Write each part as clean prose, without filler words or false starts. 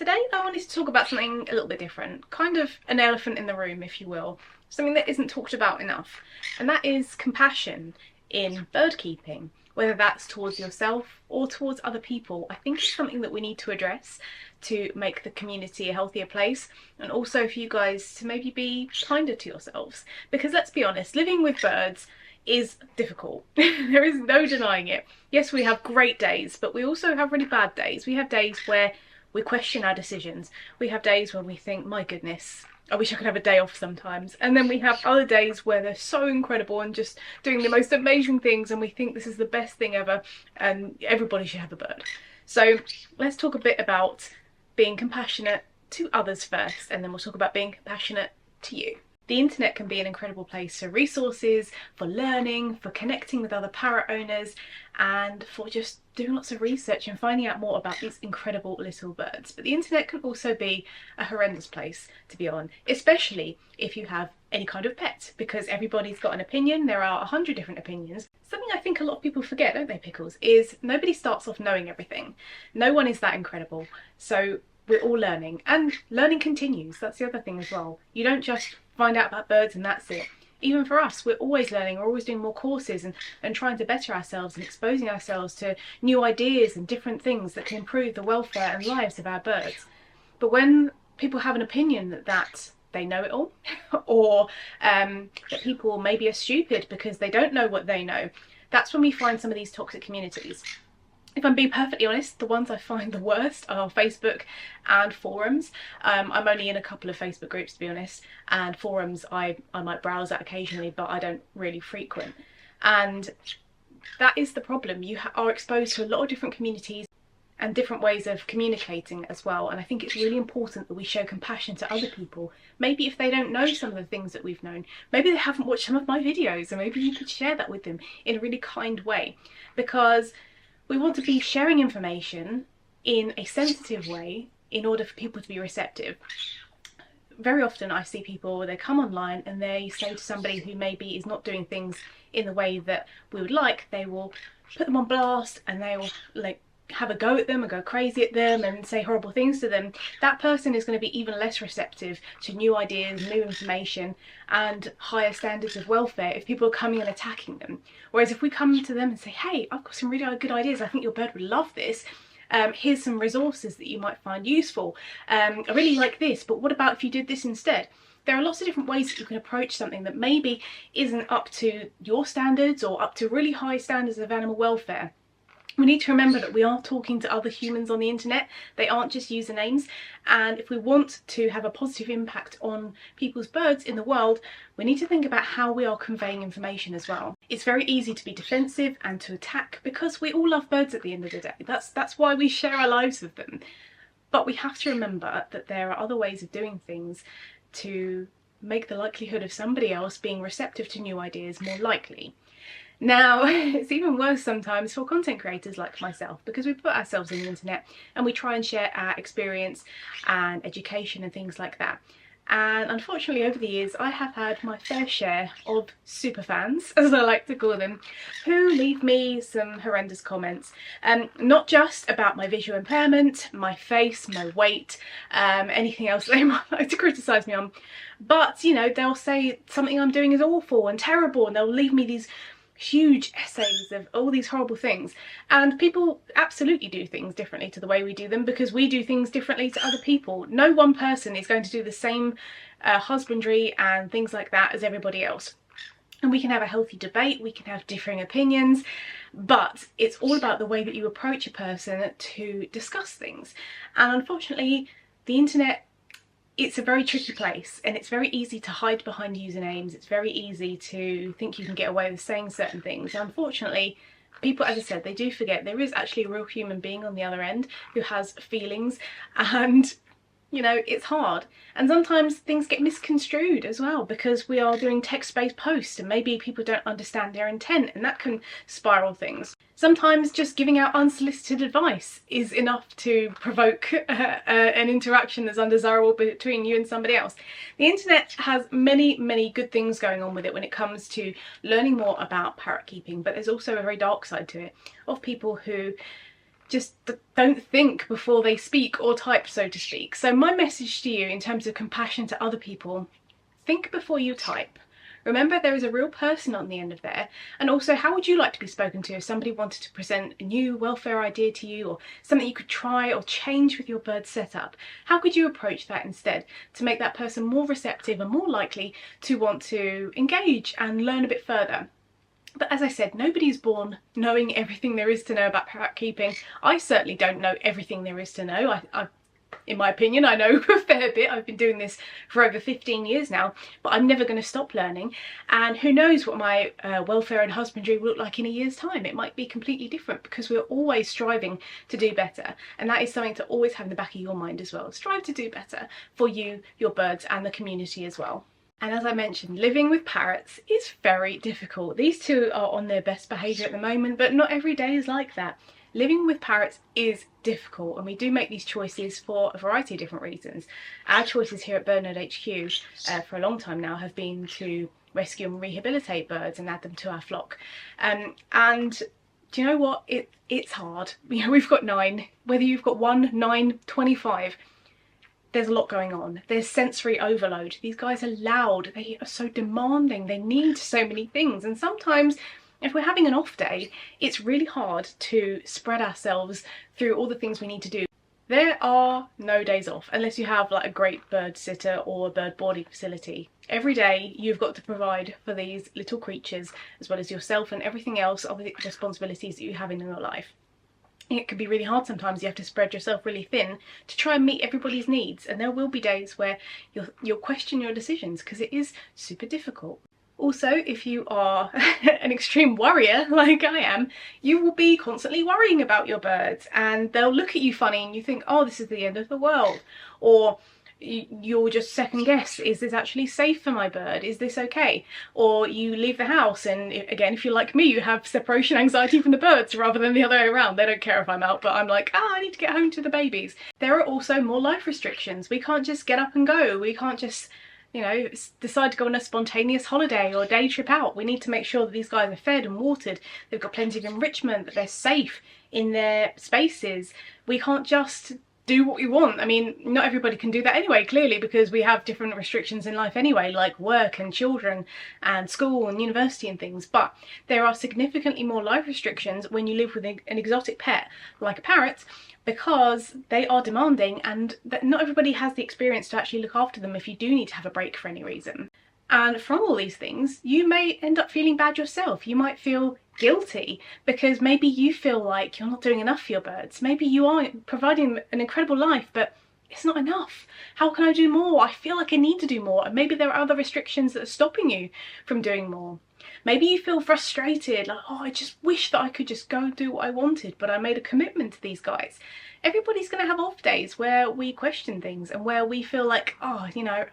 Today I wanted to talk about something a little bit different, kind of an elephant in the room if you will, something that isn't talked about enough, and that is compassion in bird keeping, whether that's towards yourself or towards other people. I think it's something that we need to address to make the community a healthier place, and also for you guys to maybe be kinder to yourselves, because let's be honest, living with birds is difficult. There is no denying it. Yes, we have great days, but we also have really bad days. We have days where we question our decisions. We have days when we think, my goodness, I wish I could have a day off sometimes. And then we have other days where they're so incredible and just doing the most amazing things, and we think this is the best thing ever and everybody should have a bird. So let's talk a bit about being compassionate to others first, and then we'll talk about being compassionate to you. The internet can be an incredible place for resources, for learning, for connecting with other parrot owners, and for just doing lots of research and finding out more about these incredible little birds. But the internet can also be a horrendous place to be on, especially if you have any kind of pet, because everybody's got an opinion. There are 100 different opinions. Something I think a lot of people forget, don't they, Pickles, is nobody starts off knowing everything. No one is that incredible. So we're all learning, and learning continues. That's the other thing as well. You don't just find out about birds and that's it. Even for us, we're always learning, we're always doing more courses and trying to better ourselves and exposing ourselves to new ideas and different things that can improve the welfare and lives of our birds. But when people have an opinion that they know it all, or that people maybe are stupid because they don't know what they know, that's when we find some of these toxic communities. If I'm being perfectly honest, the ones I find the worst are Facebook and forums. I'm only in a couple of Facebook groups, to be honest, and forums I might browse at occasionally, but I don't really frequent. And that is the problem. You are exposed to a lot of different communities and different ways of communicating as well, and I think it's really important that we show compassion to other people. Maybe if they don't know some of the things that we've known, maybe they haven't watched some of my videos, and maybe you could share that with them in a really kind way, because we want to be sharing information in a sensitive way in order for people to be receptive. Very often I see people, they come online and they say to somebody who maybe is not doing things in the way that we would like, they will put them on blast and they will like have a go at them and go crazy at them and say horrible things to them. That person is going to be even less receptive to new ideas, new information and higher standards of welfare if people are coming and attacking them. Whereas if we come to them and say, hey, I've got some really good ideas, I think your bird would love this, here's some resources that you might find useful, I really like this, but what about if you did this instead? There are lots of different ways that you can approach something that maybe isn't up to your standards or up to really high standards of animal welfare. We need to remember that we are talking to other humans on the internet. They aren't just usernames, and if we want to have a positive impact on people's birds in the world, we need to think about how we are conveying information as well. It's very easy to be defensive and to attack because we all love birds at the end of the day. That's why we share our lives with them. But we have to remember that there are other ways of doing things to make the likelihood of somebody else being receptive to new ideas more likely. Now, it's even worse sometimes for content creators like myself, because we put ourselves on the internet and we try and share our experience and education and things like that. And unfortunately over the years I have had my fair share of super fans, as I like to call them, who leave me some horrendous comments. Not just about my visual impairment, my face, my weight, anything else they might like to criticise me on, but you know, they'll say something I'm doing is awful and terrible, and they'll leave me these huge essays of all these horrible things. And people absolutely do things differently to the way we do them, because we do things differently to other people. No one person is going to do the same husbandry and things like that as everybody else. And we can have a healthy debate, we can have differing opinions, but it's all about the way that you approach a person to discuss things. And unfortunately, the internet, it's a very tricky place, and it's very easy to hide behind usernames. It's very easy to think you can get away with saying certain things. And unfortunately, people, as I said, they do forget there is actually a real human being on the other end who has feelings, and you know, it's hard. And sometimes things get misconstrued as well, because we are doing text-based posts and maybe people don't understand their intent, and that can spiral things. Sometimes just giving out unsolicited advice is enough to provoke an interaction that's undesirable between you and somebody else. The internet has many good things going on with it when it comes to learning more about parrot keeping, but there's also a very dark side to it, of people who just don't think before they speak or type, so to speak. So my message to you in terms of compassion to other people, think before you type. Remember, there is a real person on the end of there. And also, how would you like to be spoken to if somebody wanted to present a new welfare idea to you, or something you could try or change with your bird setup? How could you approach that instead to make that person more receptive and more likely to want to engage and learn a bit further? But as I said, nobody is born knowing everything there is to know about parrot keeping. I certainly don't know everything there is to know. In my opinion, I know a fair bit. I've been doing this for over 15 years now, but I'm never going to stop learning. And who knows what my welfare and husbandry will look like in a year's time. It might be completely different, because we're always striving to do better. And that is something to always have in the back of your mind as well. Strive to do better for you, your birds, and the community as well. And as I mentioned, living with parrots is very difficult. These two are on their best behaviour at the moment, but not every day is like that. Living with parrots is difficult, and we do make these choices for a variety of different reasons. Our choices here at BirdNerd HQ for a long time now have been to rescue and rehabilitate birds and add them to our flock. And do you know what? It's hard. You know, we've got 9. Whether you've got 1, 9, 25, there's a lot going on. There's sensory overload. These guys are loud. They are so demanding. They need so many things. And sometimes, if we're having an off day, it's really hard to spread ourselves through all the things we need to do. There are no days off unless you have like a great bird sitter or a bird boarding facility. Every day you've got to provide for these little creatures, as well as yourself and everything else of the responsibilities that you have in your life. It can be really hard sometimes. You have to spread yourself really thin to try and meet everybody's needs, and there will be days where you'll question your decisions, because it is super difficult. Also, if you are an extreme worrier like I am, you will be constantly worrying about your birds, and they'll look at you funny and you think, oh, this is the end of the world. Or you'll just second guess, is this actually safe for my bird? Is this okay? Or you leave the house, and again, if you're like me, you have separation anxiety from the birds rather than the other way around. They don't care if I'm out, but I'm like, I need to get home to the babies. There are also more life restrictions. We can't just get up and go. We can't just, you know, decide to go on a spontaneous holiday or day trip out. We need to make sure that these guys are fed and watered, they've got plenty of enrichment, that they're safe in their spaces. We can't just do what we want. I mean, not everybody can do that anyway, clearly, because we have different restrictions in life anyway, like work and children and school and university and things. But there are significantly more life restrictions when you live with an exotic pet like a parrot, because they are demanding, and that not everybody has the experience to actually look after them if you do need to have a break for any reason. And from all these things, you may end up feeling bad yourself. You might feel guilty because maybe you feel like you're not doing enough for your birds. Maybe you are providing an incredible life, but it's not enough. How can I do more? I feel like I need to do more. And maybe there are other restrictions that are stopping you from doing more. Maybe you feel frustrated, like, oh, I just wish that I could just go and do what I wanted, but I made a commitment to these guys. Everybody's going to have off days where we question things and where we feel like, oh, you know,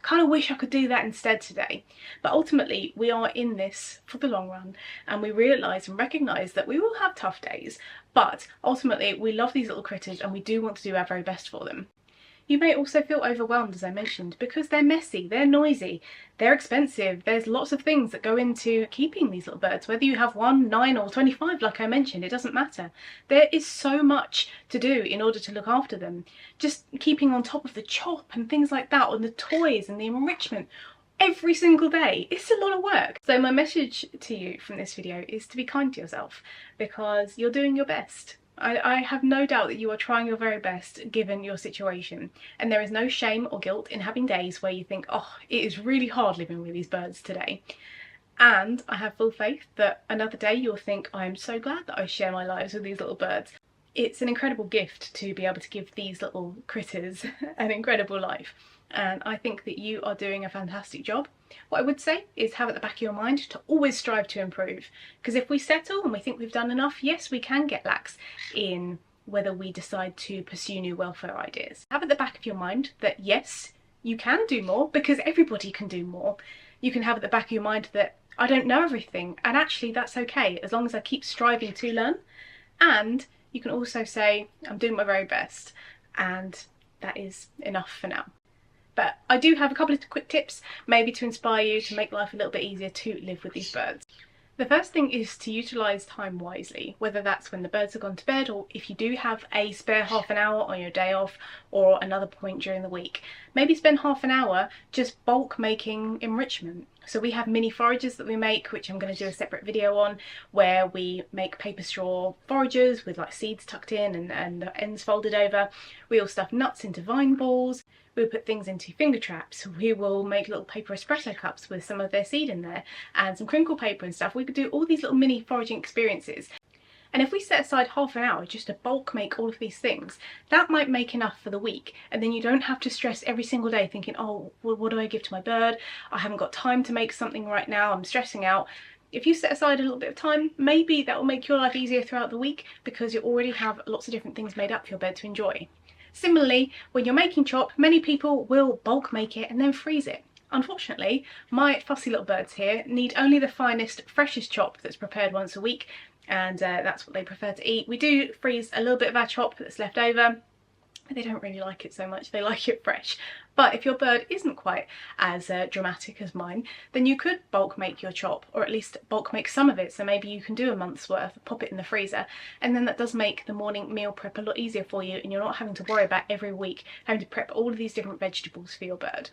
kind of wish I could do that instead today. But ultimately, we are in this for the long run, and we realise and recognise that we will have tough days, but ultimately we love these little critters and we do want to do our very best for them. You may also feel overwhelmed, as I mentioned, because they're messy, they're noisy, they're expensive. There's lots of things that go into keeping these little birds. Whether you have 1, 9 or 25, like I mentioned, it doesn't matter. There is so much to do in order to look after them. Just keeping on top of the chop and things like that, and the toys and the enrichment every single day. It's a lot of work. So my message to you from this video is to be kind to yourself, because you're doing your best. I have no doubt that you are trying your very best given your situation, and there is no shame or guilt in having days where you think, oh, it is really hard living with these birds today. And I have full faith that another day you'll think, I am so glad that I share my lives with these little birds. It's an incredible gift to be able to give these little critters an incredible life, and I think that you are doing a fantastic job. What I would say is have at the back of your mind to always strive to improve, because if we settle and we think we've done enough, yes, we can get lax in whether we decide to pursue new welfare ideas. Have at the back of your mind that yes, you can do more, because everybody can do more. You can have at the back of your mind that I don't know everything, and actually that's okay as long as I keep striving to learn. And you can also say I'm doing my very best, and that is enough for now. But I do have a couple of quick tips, maybe to inspire you to make life a little bit easier to live with these birds. The first thing is to utilise time wisely, whether that's when the birds have gone to bed or if you do have a spare half an hour on your day off or another point during the week. Maybe spend half an hour just bulk making enrichment. So we have mini forages that we make, which I'm going to do a separate video on, where we make paper straw forages with like seeds tucked in and the ends folded over. We will stuff nuts into vine balls. We'll put things into finger traps. We will make little paper espresso cups with some of their seed in there and some crinkle paper and stuff. We could do all these little mini foraging experiences. And if we set aside half an hour just to bulk make all of these things, that might make enough for the week. And then you don't have to stress every single day thinking, oh, well, what do I give to my bird? I haven't got time to make something right now, I'm stressing out. If you set aside a little bit of time, maybe that will make your life easier throughout the week because you already have lots of different things made up for your bird to enjoy. Similarly, when you're making chop, many people will bulk make it and then freeze it. Unfortunately, my fussy little birds here need only the finest, freshest chop that's prepared once a week, and that's what they prefer to eat. We do freeze a little bit of our chop that's left over, but they don't really like it so much, they like it fresh. But if your bird isn't quite as dramatic as mine, then you could bulk make your chop, or at least bulk make some of it, so maybe you can do a month's worth, pop it in the freezer, and then that does make the morning meal prep a lot easier for you, and you're not having to worry about every week having to prep all of these different vegetables for your bird.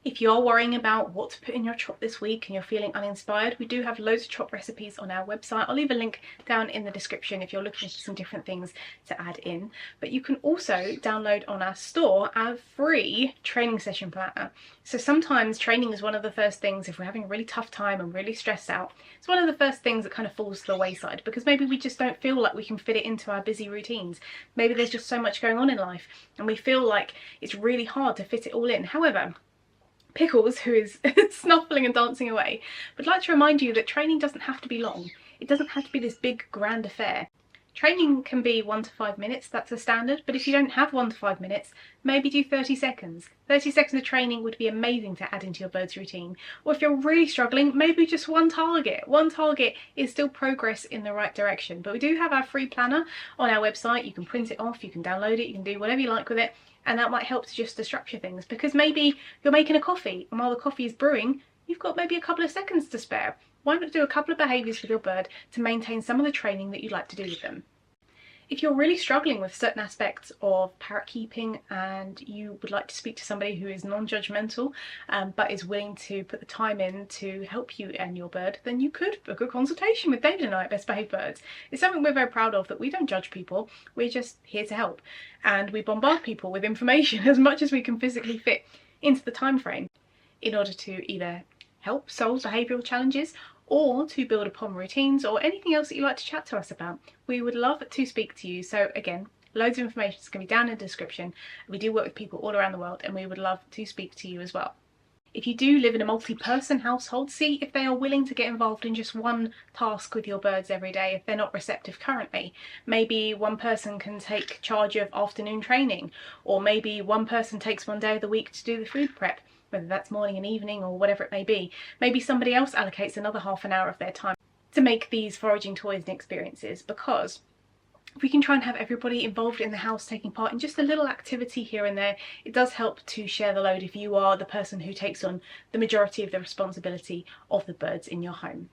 If you're worrying about what to put in your chop this week and you're feeling uninspired, we do have loads of chop recipes on our website. I'll leave a link down in the description if you're looking for some different things to add in. But you can also download on our store our free training session planner. So sometimes training is one of the first things, if we're having a really tough time and really stressed out, it's one of the first things that kind of falls to the wayside because maybe we just don't feel like we can fit it into our busy routines. Maybe there's just so much going on in life and we feel like it's really hard to fit it all in. However, Pickles, who is snuffling and dancing away, would like to remind you that training doesn't have to be long. It doesn't have to be this big grand affair. Training can be 1 to 5 minutes, that's a standard, but if you don't have 1 to 5 minutes, maybe do 30 seconds. 30 seconds of training would be amazing to add into your bird's routine. Or if you're really struggling, maybe just one target. One target is still progress in the right direction. But we do have our free planner on our website. You can print it off, you can download it, you can do whatever you like with it. And that might help to just to structure things, because maybe you're making a coffee and while the coffee is brewing, you've got maybe a couple of seconds to spare. Why not do a couple of behaviours with your bird to maintain some of the training that you'd like to do with them? If you're really struggling with certain aspects of parrot keeping and you would like to speak to somebody who is non-judgmental but is willing to put the time in to help you and your bird, then you could book a consultation with David and I at Best Behaved Birds. It's something we're very proud of, that we don't judge people, we're just here to help. And we bombard people with information as much as we can physically fit into the time frame in order to either help solve behavioural challenges or to build upon routines or anything else that you'd like to chat to us about. We would love to speak to you. So again, loads of information is going to be down in the description. We do work with people all around the world and we would love to speak to you as well. If you do live in a multi-person household, see if they are willing to get involved in just one task with your birds every day if they're not receptive currently. Maybe one person can take charge of afternoon training, or maybe one person takes one day of the week to do the food prep, whether that's morning and evening or whatever it may be. Maybe somebody else allocates another half an hour of their time to make these foraging toys and experiences, because if we can try and have everybody involved in the house taking part in just a little activity here and there, it does help to share the load if you are the person who takes on the majority of the responsibility of the birds in your home.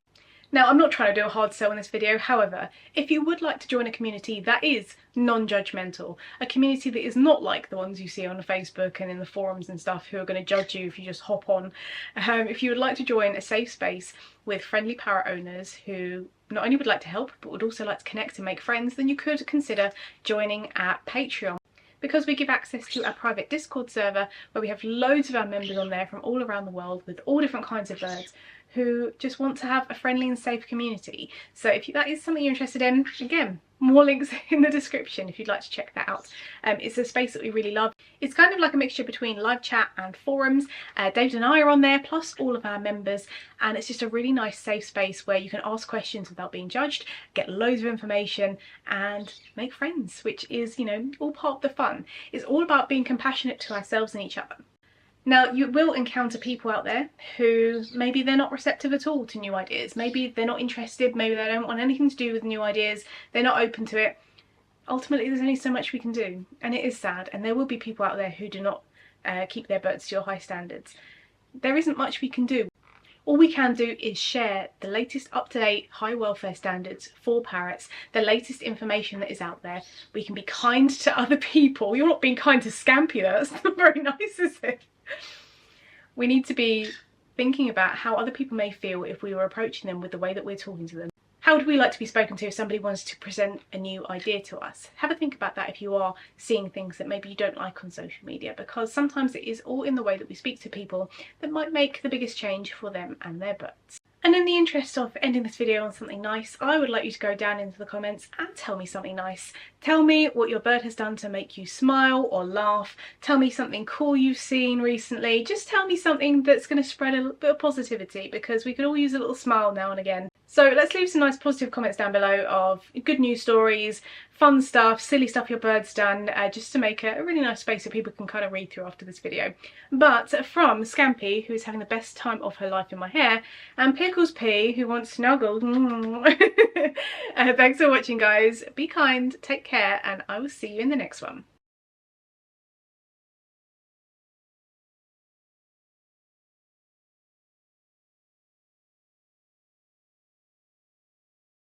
Now, I'm not trying to do a hard sell in this video, however, if you would like to join a community that is non-judgmental, a community that is not like the ones you see on Facebook and in the forums and stuff who are going to judge you if you just hop on, if you would like to join a safe space with friendly parrot owners who not only would like to help but would also like to connect and make friends, then you could consider joining at Patreon. Because we give access to our private Discord server where we have loads of our members on there from all around the world with all different kinds of birds who just want to have a friendly and safe community. So if that is something you're interested in, again, more links in the description if you'd like to check that out. It's a space that we really love. It's kind of like a mixture between live chat and forums. David and I are on there, plus all of our members, and it's just a really nice safe space where you can ask questions without being judged, get loads of information and make friends, which is, you know, all part of the fun. It's all about being compassionate to ourselves and each other. Now, you will encounter people out there who maybe they're not receptive at all to new ideas. Maybe they're not interested, maybe they don't want anything to do with new ideas, they're not open to it. Ultimately, there's only so much we can do, and it is sad, and there will be people out there who do not keep their birds to your high standards. There isn't much we can do. All we can do is share the latest up-to-date high welfare standards for parrots, the latest information that is out there. We can be kind to other people. You're not being kind to Scampy, that's not very nice, is it? We need to be thinking about how other people may feel if we were approaching them with the way that we're talking to them. How would we like to be spoken to if somebody wants to present a new idea to us? Have a think about that if you are seeing things that maybe you don't like on social media, because sometimes it is all in the way that we speak to people that might make the biggest change for them and their birds. And in the interest of ending this video on something nice, I would like you to go down into the comments and tell me something nice. Tell me what your bird has done to make you smile or laugh. Tell me something cool you've seen recently. Just tell me something that's going to spread a little bit of positivity, because we could all use a little smile now and again. So let's leave some nice positive comments down below of good news stories, fun stuff, silly stuff your bird's done, just to make a really nice space so people can kind of read through after this video. But from Scampy, who is having the best time of her life in my hair, and Pickles P, who wants snuggled. Thanks for watching, guys. Be kind, take care, and I will see you in the next one.